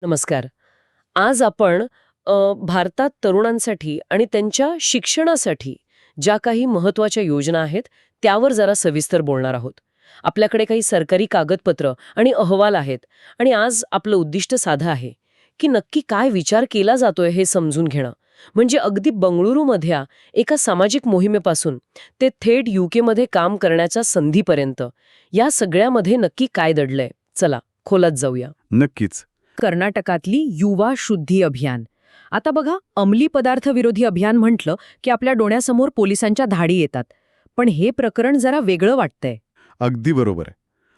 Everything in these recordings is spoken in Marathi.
नमस्कार. आज आपण भारतात तरुणांसाठी आणि त्यांच्या शिक्षणासाठी ज्या काही महत्त्वाच्या योजना आहेत, त्यावर जरा सविस्तर बोलणार आहोत. आपल्याकडे काही सरकारी कागदपत्र आणि अहवाल आहेत आणि आज आपलं उद्दिष्ट साधं आहे, की नक्की काय विचार केला जातोय हे समजून घेणं. म्हणजे अगदी बंगळुरूमधल्या एका सामाजिक मोहिमेपासून ते थेट यूकेमध्ये काम करण्याच्या संधीपर्यंत या सगळ्यामध्ये नक्की काय दडलंय? चला, खोलात जाऊया. नक्कीच. कर्नाटकातली युवा शुद्धी अभियान. आता बघा, अंमली पदार्थ विरोधी अभियान म्हटलं की आपल्या डोळ्यासमोर पोलिसांच्या धाडी येतात. पण हे प्रकरण जरा वेगळं वाटतंय. अगदी बरोबर आहे.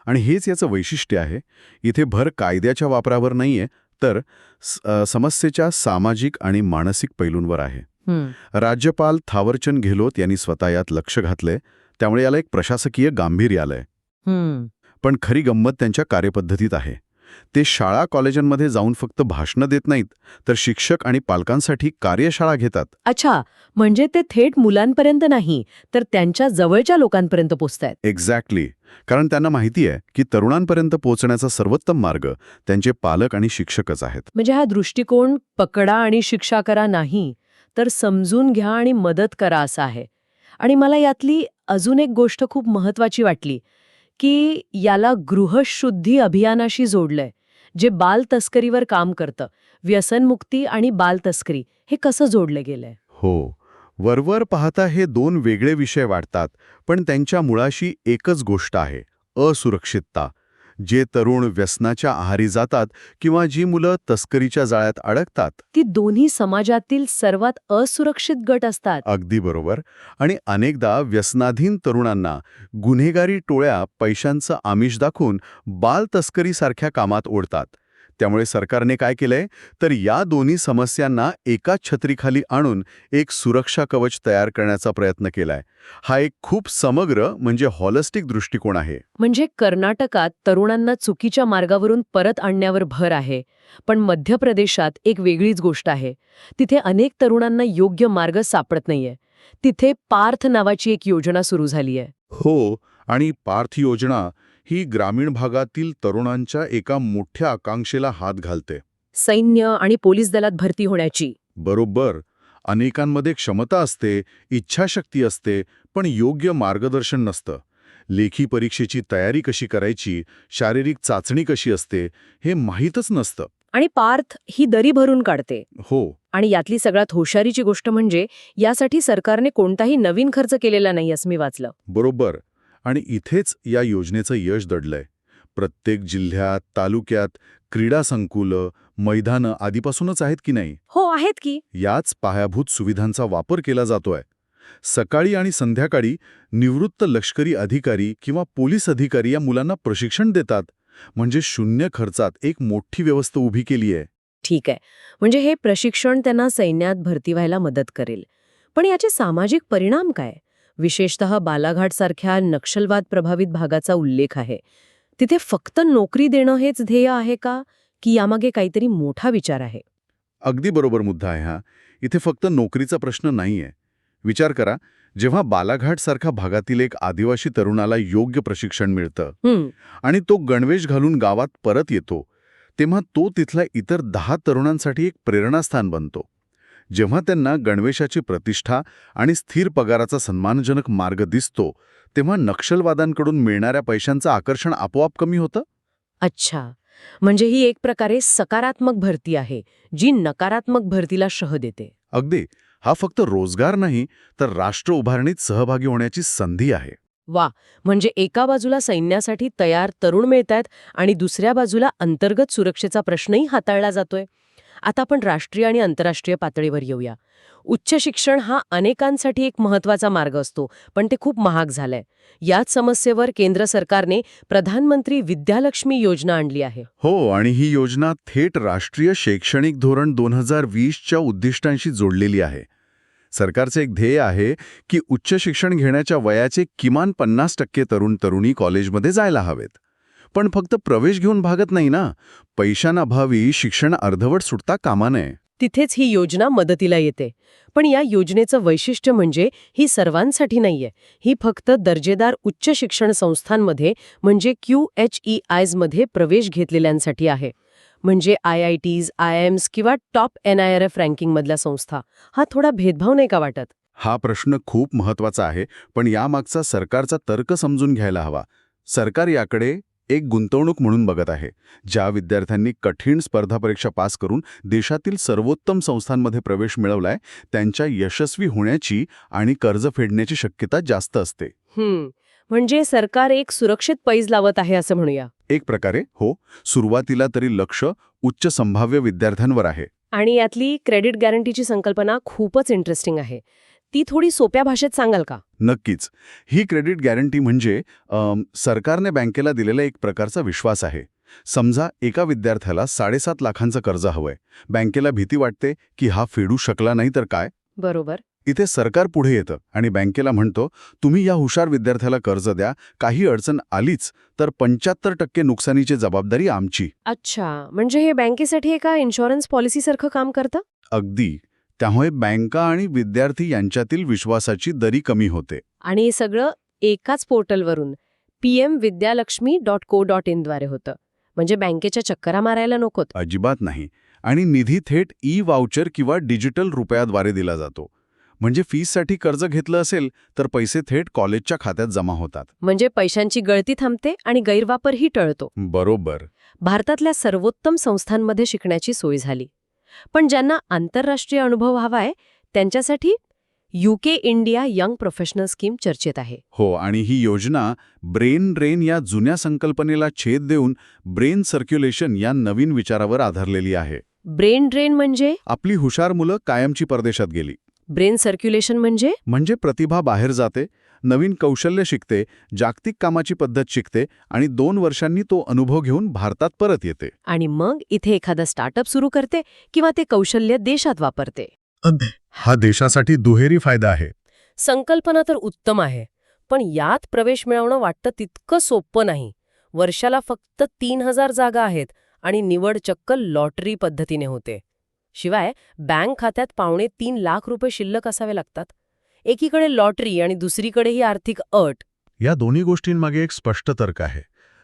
आणि हेच याचं वैशिष्ट्य आहे. इथे भर कायद्याच्या वापरावर नाहीये, तर समस्येच्या सामाजिक आणि मानसिक पैलूंवर आहे. राज्यपाल थावरचंद गेहलोत यांनी स्वतः यात लक्ष घातलंय, त्यामुळे याला एक प्रशासकीय गांभीर्य आलंय. पण खरी गंमत त्यांच्या कार्यपद्धतीत आहे. ते शाळा कॉलेजांमध्ये जाऊन फक्त भाषणं देत नाहीत, तर शिक्षक आणि पालकांसाठी कार्यशाळा घेतात. अच्छा, म्हणजे ते थेट मुलांपर्यंत नाही, तर त्यांच्या जवळच्या लोकांपर्यंत पोचतायत. एक्झॅक्टली. कारण त्यांना माहिती आहे की तरुणांपर्यंत पोहोचण्याचा सर्वोत्तम मार्ग त्यांचे पालक आणि शिक्षकच आहेत. म्हणजे हा दृष्टिकोन पकडा आणि शिक्षा करा नाही, तर समजून घ्या आणि मदत करा असा आहे. आणि मला यातली अजून एक गोष्ट खूप महत्वाची वाटली, की याला गृहशुद्धी अभियानाशी जोडलंय, जे बाल तस्करीवर काम करतं. व्यसनमुक्ती आणि बाल तस्करी हे कसं जोडलं गेलंय? हो, वरवर पाहता हे दोन वेगळे विषय वाटतात, पण त्यांच्या मुळाशी एकच गोष्ट आहे: असुरक्षितता. जे तरुण व्यसनाच्या आहारी जातात किंवा जी मुलं तस्करीच्या जाळ्यात अडकतात, ती दोन्ही समाजातील सर्वात असुरक्षित गट असतात. अगदी बरोबर. आणि अनेकदा व्यसनाधीन तरुणांना गुन्हेगारी टोळ्या पैशांचं आमिष दाखवून बाल तस्करीसारख्या कामात ओढतात. त्यामुळे सरकारने काय केलंय, तर या दोन्ही समस्यांना एकाच छत्रीखाली आणून एक सुरक्षा कवच तयार करण्याचा प्रयत्न केलाय. हा एक खूप समग्र म्हणजे हॉलिस्टिक दृष्टिकोन आहे. म्हणजे कर्नाटकात तरुणांना चुकीच्या मार्गावरून परत आणण्यावर भर आहे, पण मध्य प्रदेशात एक वेगळीच गोष्ट आहे. तिथे अनेक तरुणांना योग्य मार्ग सापडत नाहीये. तिथे पार्थ नावाची एक योजना सुरू झालीय. हो, आणि पार्थ योजना ही ग्रामीण भागातील तरुणांच्या एका मोठ्या आकांक्षेला हात घालते. सैन्य आणि पोलीस दलात भरती होण्याची. बरोबर. अनेकांमध्ये क्षमता असते, इच्छाशक्ती असते, पण योग्य मार्गदर्शन नसतं. लेखी परीक्षेची तयारी कशी करायची, शारीरिक चाचणी कशी असते, हे माहीतच नसतं. आणि पार्थ ही दरी भरून काढते. हो. आणि यातली सगळ्यात हुशारीची गोष्ट म्हणजे यासाठी सरकारने कोणताही नवीन खर्च केलेला नाही असं मी वाचलं. बरोबर. आणि इथेच या योजनेचं यश दडलंय. प्रत्येक जिल्ह्यात, तालुक्यात क्रीडा संकुलं, मैदानं आधीपासूनच आहेत की नाही? हो, आहेत की. याच पायाभूत सुविधांचा वापर केला जातोय. सकाळी आणि संध्याकाळी निवृत्त लष्करी अधिकारी किंवा पोलीस अधिकारी या मुलांना प्रशिक्षण देतात. म्हणजे शून्य खर्चात एक मोठी व्यवस्था उभी केली आहे. ठीक आहे, म्हणजे हे प्रशिक्षण त्यांना सैन्यात भरती व्हायला मदत करेल. पण याचे सामाजिक परिणाम काय? विशेषतः बालाघाटसारख्या नक्षलवाद प्रभावित भागाचा उल्लेख आहे. तिथे फक्त नोकरी देणं हेच ध्येय आहे का, की यामागे काहीतरी मोठा विचार आहे? अगदी बरोबर मुद्दा आहे हा. इथे फक्त नोकरीचा प्रश्न नाहीये. विचार करा, जेव्हा बालाघाटसारख्या भागातील एक आदिवासी तरुणाला योग्य प्रशिक्षण मिळतं आणि तो गणवेश घालून गावात परत येतो, तेव्हा तो तिथल्या इतर 10 तरुणांसाठी एक प्रेरणास्थान बनतो. जेव्हा त्यांना गणवेशाची प्रतिष्ठा आणि स्थिर पगाराचा सन्मानजनक मार्ग दिसतो, तेव्हा नक्षलवादांकडून मिळणाऱ्या पैशांचं आकर्षण आपोआप कमी होतं. अच्छा, म्हणजे ही एक प्रकारे सकारात्मक भरती आहे, जी नकारात्मक भरतीला शह देते. अगदी. हा फक्त रोजगार नाही, तर राष्ट्र उभारणीत सहभागी होण्याची संधी आहे. वा, म्हणजे एका बाजूला सैन्यासाठी तयार तरुण मिळतायत आणि दुसऱ्या बाजूला अंतर्गत सुरक्षेचा प्रश्नही हाताळला जातोय. आता आपण राष्ट्रीय आणि आंतरराष्ट्रीय पातळीवर येऊया. उच्च शिक्षण हा अनेकांसाठी एक महत्त्वाचा मार्ग असतो, पण ते खूप महाग झालंय. याच समस्येवर केंद्र सरकारने प्रधानमंत्री विद्यालक्ष्मी योजना आणली आहे. हो, आणि ही योजना थेट राष्ट्रीय शैक्षणिक धोरण 2020च्या उद्दिष्टांशी जोडलेली आहे. सरकारचे एक ध्येय आहे की उच्च शिक्षण घेण्याच्या वयाचे किमान 50% तरुण-तरुणी कॉलेजमध्ये जायला हवेत. पण फक्त प्रवेश घेऊन भागत नाही ना, पैशांअभावी शिक्षण अर्धवट सुटता कामा नये. तिथेच ही योजना मदतीला येते. पण या योजनेचं वैशिष्ट्य म्हणजे ही सर्वांसाठी नाहीये. ही फक्त दर्जेदार उच्च शिक्षण संस्थांमध्ये म्हणजे QHEIs मध्ये प्रवेश घेतलेल्यांसाठी आहे. म्हणजे IITs, IIMs किंवा टॉप NIRF रँकिंगमधल्या संस्था, हा थोडा भेदभाव नाही का वाटत? हा प्रश्न खूप महत्वाचा आहे, पण यामागचा सरकारचा तर्क समजून घ्यायला हवा. सरकार याकडे एक गुंतवणूक म्हणून बघत आहे. ज्या विद्यार्थ्यांनी कठीण स्पर्धा परीक्षा पास करून देशातील सर्वोत्तम संस्थांमध्ये प्रवेश मिळवलाय, त्यांच्या यशस्वी होण्याची आणि कर्ज फेडण्याची शक्यता जास्त असते. म्हणजे सरकार एक सुरक्षित पैज लावत आहे असं म्हणूया. एक प्रकारे हो, सुरुवातीला तरी लक्ष उच्च संभाव्य विद्यार्थ्यांवर आहे. आणि यातली क्रेडिट गॅरंटीची संकल्पना खूपच इंटरेस्टिंग आहे. ती थोडी सोप्या भाषेत सांगाल का? नक्कीच. ही क्रेडिट गॅरंटी म्हणजे सरकारने बँकेला दिलेला एक प्रकारचा विश्वास आहे. समजा एका विद्यार्थ्याला 7.5 लाखांचं कर्ज हवंय. बँकेला भीती वाटते की हा फेडू शकला नाही तर काय. बरोबर. इथे सरकार पुढे येतं आणि बँकेला म्हणतो, तुम्ही या हुशार विद्यार्थ्याला कर्ज द्या, काही अडचण आलीच तर 75% नुकसानीची जबाबदारी आमची. अच्छा, म्हणजे हे बँकेसाठी एका इन्शुरन्स पॉलिसीसारखं काम करतं? अगदी. त्यामुळे बँका आणि विद्यार्थी यांच्यातील विश्वासाची दरी कमी होते. आणि हे सगळं एकाच पोर्टलवरून pmvidyalakshmi.co.in द्वारे होतं. म्हणजे बँकेच्या चक्करा मारायला नकोत. अजिबात नाही. आणि निधी थेट ई-वाउचर किंवा डिजिटल रुपयाद्वारे दिला जातो. म्हणजे फीससाठी कर्ज घेतलं असेल तर पैसे थेट कॉलेजच्या खात्यात जमा होतात. म्हणजे पैशांची गळती थांबते आणि गैरवापरही टळतो. बरोबर. भारतातल्या सर्वोत्तम संस्थांमध्ये शिकण्याची सोय झाली. पण ज्यांना आंतरराष्ट्रीय अनुभव हवाय त्यांच्यासाठी UK India young professional scheme चर्चेत आहे. हो, आणि ही योजना ब्रेन ड्रेन या जुन्या संकल्पनेला छेद देऊन ब्रेन सर्क्युलेशन या नवीन विचारावर आधारलेली आहे. ब्रेन ड्रेन म्हणजे? आपली हुशार मुलं कायमची परदेशात गेली. ब्रेन सर्क्युलेशन म्हणजे प्रतिभा बाहेर जाते, नवीन कौशल्य शिकते, जागतिक कामाची पद्धत शिकते आणि 2 वर्षांनी तो अनुभव घेऊन भारतात परत येते. आणि मग इथे एखादा स्टार्टअप सुरू करते किंवा ते कौशल्य देशात वापरते. हा देशासाठी दुहेरी फायदा आहे. संकल्पना तर उत्तम आहे, पण यात प्रवेश मिळवणं वाटतं तितकं सोपं नाही. वर्षाला फक्त 3,000 जागा आहेत आणि निवड चक्क लॉटरी पद्धतीने होते. शिवाय बँक खात्यात 2.5 लाख रुपये शिल्लक असावे लागतात. एकीकडे लॉटरी आणि दुसरीकडे ही आर्थिक अट. या दोन्ही गोष्टींमागे एक स्पष्ट तर्क आहे.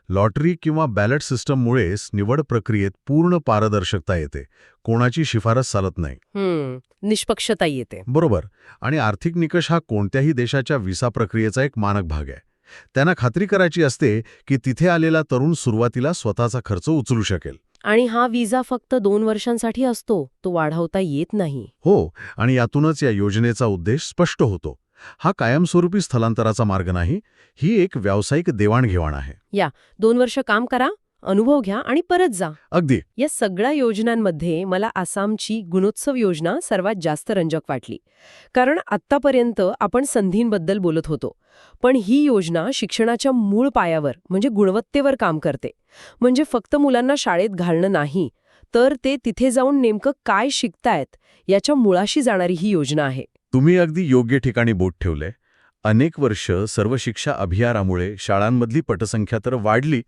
लॉटरी किंवा बॅलेट सिस्टममुळेच निवड प्रक्रियेत पूर्ण पारदर्शकता येते. कोणाची शिफारस चालत नाही. निष्पक्षता येते. बरोबर. आणि आर्थिक निकष हा कोणत्याही देशाच्या व्हिसा प्रक्रियेचा एक मानक भाग आहे. त्यांना खात्री करायची असते की तिथे आलेला तरुण सुरुवातीला स्वतःचा खर्च उचलू शकेल. आणि हा विजा फक्त 2 वर्षांसाठी असतो, तो वाढवता येत नाही. हो, आणि यातूनच या योजनेचा उद्देश स्पष्ट होतो. हा कायमस्वरूपी स्थलांतराचा मार्ग नाही, ही एक व्यावसायिक देवाणघेवाण आहे. 2 वर्ष काम करा, अनुभव घ्या आणि परत जा. अगदी. या सगळ्या योजनांमध्ये मला आसामची गुणोत्सव योजना सर्वात जास्त रंजक वाटली. कारण आत्तापर्यंत आपण संधींबद्दल बोलत होतो, पण ही योजना शिक्षणाच्या मूळ पायावर म्हणजे गुणवत्तेवर काम करते. म्हणजे फक्त मुलांना शाळेत घालणं नाही, तर ते तिथे जाऊन नेमकं काय शिकतायत याच्या मुळाशी जाणारी ही योजना आहे. तुम्ही अगदी योग्य ठिकाणी बोट ठेवलंय. अनेक वर्ष सर्व शिक्षा अभियानामुळे शाळांमधली पटसंख्या तर वाढली,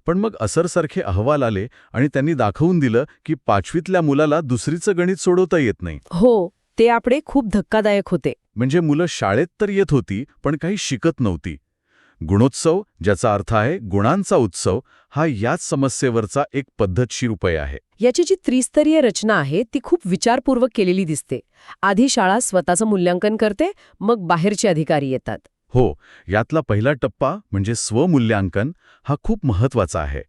पण मग असरसारखे अहवाल आले आणि त्यांनी दाखवून दिलं की 5वीतल्या मुलाला दुसरीचं गणित सोडवता येत नाही. हो, ते आपले खूप धक्कादायक होते. म्हणजे मुलं शाळेत तर येत होती, पण काही शिकत नव्हती. गुणोत्सव, ज्याचा अर्थ आहे गुणांचा उत्सव, हा याच समस्येवरचा एक पद्धतशीर उपाय आहे. याची जी त्रिस्तरीय रचना आहे ती खूप विचारपूर्वक केलेली दिसते. आधी शाळा स्वतःचं मूल्यांकन करते, मग बाहेरचे अधिकारी येतात. हो, यातला पहिला टप्पा म्हणजे स्वमूल्यांकन हा खूप महत्वाचा आहे.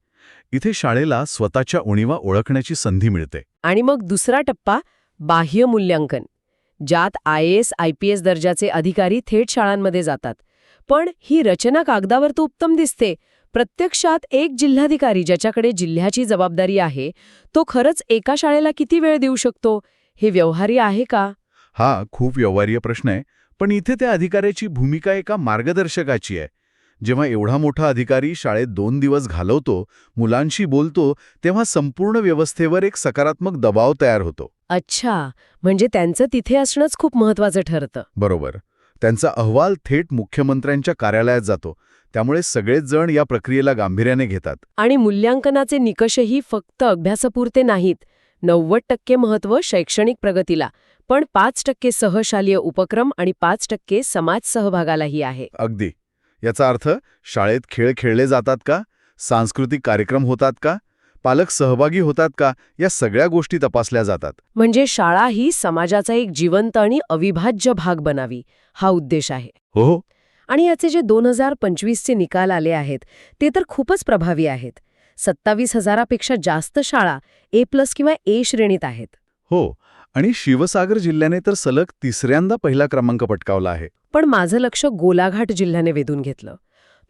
इथे शाळेला स्वतःच्या उणीवा ओळखण्याची संधी मिळते. आणि मग दुसरा टप्पा बाह्य मूल्यांकन, ज्यात IAS, IPS दर्जाचे अधिकारी थेट शाळांमध्ये जातात. पण ही रचना कागदावर तर उत्तम दिसते. प्रत्यक्षात एक जिल्हाधिकारी ज्याच्याकडे जिल्ह्याची जबाबदारी आहे, तो खरंच एका शाळेला किती वेळ देऊ शकतो? हे व्यवहार्य आहे का? हा खूप व्यवहार्य प्रश्न आहे. पण इथे त्या अधिकाऱ्याची भूमिका एका मार्गदर्शकाची आहे. जेव्हा एवढा मोठा अधिकारी शाळेत 2 दिवस घालवतो, मुलांशी बोलतो, तेव्हा संपूर्ण व्यवस्थेवर एक सकारात्मक दबाव तयार होतो. अच्छा, म्हणजे त्यांचं तिथे असणंच खूप महत्वाचं ठरतं. बरोबर. त्यांचा अहवाल थेट मुख्यमंत्र्यांच्या कार्यालयात जातो. त्यामुळे सगळेच जण या प्रक्रियेला गांभीर्याने घेतात. आणि मूल्यांकनाचे निकषही फक्त अभ्यासापुरते नाहीत. 90% महत्त्व शैक्षणिक प्रगतीला, पण 5% सहशालेय उपक्रम आणि 5% समाज सहभागालाही आहे. अगदी. याचा अर्थ शाळेत खेळ खेळले जातात का? सांस्कृतिक कार्यक्रम होतात का? पालक सहभागी होतात का, या सगळ्या गोष्टी तपासल्या जातात. म्हणजे शाळा ही समाजाचा एक जिवंत आणि अविभाज्य भाग बनावी, हा उद्देश आहे. हो. आणि याचे जे 2025चे निकाल आले आहेत ते तर खूपच प्रभावी आहेत. 27,000पेक्षा जास्त शाळा A+ किंवा A श्रेणीत आहेत. हो. आणि शिवसागर जिल्ह्याने तर सलग 3ऱ्यांदा पहिला क्रमांक पटकावला आहे. पण माझं लक्ष गोलाघाट जिल्ह्याने वेधून घेतलं.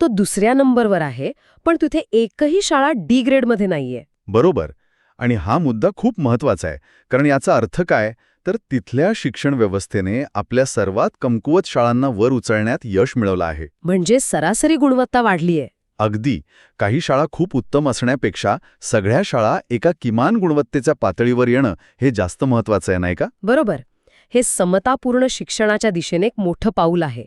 तो 2ऱ्या नंबरवर आहे, पण तिथे एकही शाळा D ग्रेडमध्ये नाहीये. बरोबर. आणि हा मुद्दा खूप महत्वाचा आहे, कारण याचा अर्थ काय, तर तिथल्या शिक्षण व्यवस्थेने आपल्या सर्वात कमकुवत शाळांना वर उचलण्यात यश मिळवलं आहे. म्हणजे सरासरी गुणवत्ता वाढलीये. अगदी. काही शाळा खूप उत्तम असण्यापेक्षा सगळ्या शाळा एका किमान गुणवत्तेच्या पातळीवर येणं हे जास्त महत्वाचं आहे, नाही का? बरोबर. हे समतापूर्ण शिक्षणाच्या दिशेने एक मोठं पाऊल आहे.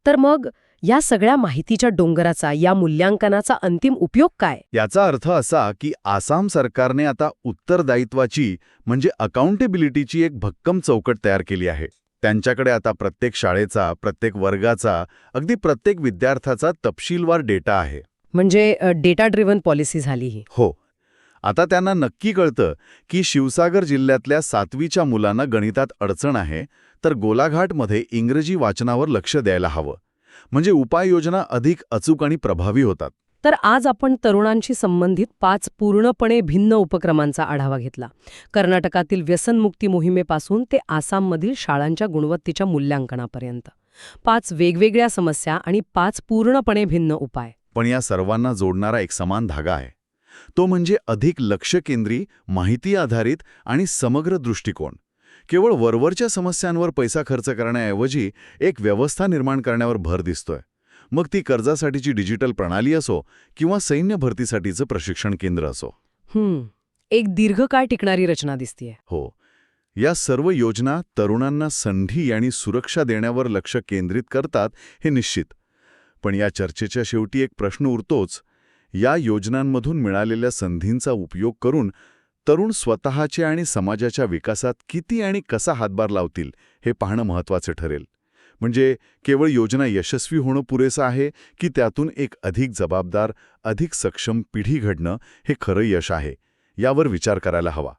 तर मग या सगळ्या माहितीच्या डोंगराचा, या मूल्यांकनाचा अंतिम उपयोग काय? याचा अर्थ असा की आसाम सरकारने आता उत्तरदायित्वाची म्हणजे अकाउंटेबिलिटीची एक भक्कम चौकट तयार केली आहे. त्यांच्याकडे आता प्रत्येक शाळेचा, प्रत्येक वर्गाचा, अगदी प्रत्येक विद्यार्थ्याचा तपशीलवार डेटा आहे. म्हणजे डेटा ड्रिव्हन पॉलिसी झाली ही. हो. आता त्यांना नक्की कळतं की शिवसागर जिल्ह्यातल्या 7वीच्या मुलांना गणितात अडचण आहे, तर गोलाघाटमध्ये इंग्रजी वाचनावर लक्ष द्यायला हवं. म्हणजे उपाययोजना अधिक अचूक आणि प्रभावी होतात. तर आज आपण तरुणांशी संबंधित 5 पूर्णपणे भिन्न उपक्रमांचा आढावा घेतला. कर्नाटकातील व्यसनमुक्ती मोहिमेपासून ते आसाममधील शाळांच्या गुणवत्तेच्या मूल्यांकनापर्यंत. 5 वेगवेगळ्या समस्या आणि 5 पूर्णपणे भिन्न उपाय. पण या सर्वांना जोडणारा एक समान धागा आहे. तो म्हणजे अधिक लक्ष्यकेंद्री, माहिती आधारित आणि समग्र दृष्टिकोन. केवळ वरवरच्या समस्यांवर पैसा खर्च करण्याऐवजी एक व्यवस्था निर्माण करण्यावर भर दिसतोय. मग ती कर्जासाठीची डिजिटल प्रणाली असो किंवा सैन्य भरतीसाठीचं प्रशिक्षण केंद्र असो. एक दीर्घकाळ टिकणारी रचना दिसतीये. हो. या सर्व योजना तरुणांना संधी आणि सुरक्षा देण्यावर लक्ष केंद्रित करतात हे निश्चित. पण या चर्चेच्या शेवटी एक प्रश्न उरतोच. या योजनांमधून मिळालेल्या संधींचा उपयोग करून तरुण स्वतःच्या आणि समाजाच्या विकासात किती आणि कसा हातभार लावतील हे पाहणं महत्त्वाचं ठरेल. म्हणजे केवळ योजना यशस्वी होणं पुरेसं आहे की त्यातून एक अधिक जबाबदार, अधिक सक्षम पिढी घडणं हे खरं यश आहे, यावर विचार करायला हवा.